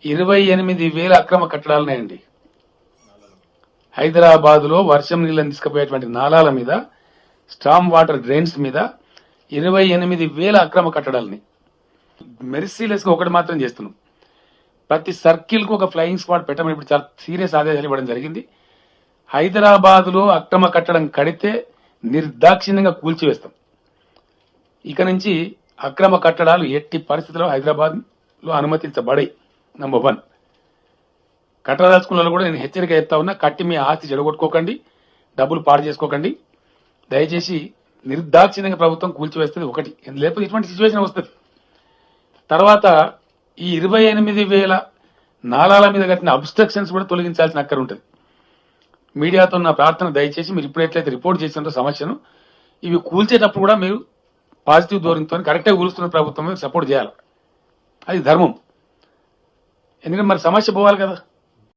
28,000 అక్రమ కట్టడాలున్నాయండి. హైదరాబాద్ లో వర్షం నీళ్ళని తీసుకుపోయేటువంటి నాలాల మీద, స్టామ్ వాటర్ డ్రైన్స్ మీద 28,000 అక్రమ కట్టడాలని మెర్సీలెస్ గా ఒకటి మాత్రం చేస్తున్నాం. ప్రతి సర్కిల్ కు ఒక ఫ్లయింగ్ స్క్వాడ్ పెట్టమని ఇప్పుడు చాలా సీరియస్ ఆదేశాలు ఇవ్వడం జరిగింది. హైదరాబాద్ లో అక్రమ కట్టడం కడితే నిర్దాక్షిణ్యంగా కూల్చివేస్తాం. ఇక నుంచి అక్రమ కట్టడాలు ఎట్టి పరిస్థితుల్లో హైదరాబాద్ లో అనుమతించబడే. నంబర్ 1. కట్టదలుచుకున్న కూడా నేను హెచ్చరిక చెప్తా ఉన్నా, కట్టి మీ ఆస్తి చెడగొట్టుకోకండి, డబ్బులు పాడు చేసుకోకండి. దయచేసి నిర్దాక్షిణ్యంగా ప్రభుత్వం కూల్చివేస్తుంది ఒకటి, లేకపోతే ఇటువంటి సిచ్యువేషన్ వస్తుంది. తర్వాత ఈ 28,000 నాలాల మీద కట్టిన అబ్స్ట్రక్షన్స్ కూడా తొలగించాల్సిన అక్కర ఉంటుంది. మీడియాతో నా ప్రార్థన, దయచేసి మీరు ఇప్పుడు ఎట్లయితే రిపోర్ట్ చేసినారో సమస్యను, ఇవి కూల్చేటప్పుడు కూడా మీరు పాజిటివ్ ధోరణితో కరెక్ట్గా కూలుస్తున్న ప్రభుత్వం సపోర్ట్ చేయాలి. అది ధర్మం. ఎందుకంటే మరి సమస్య పోవాలి కదా.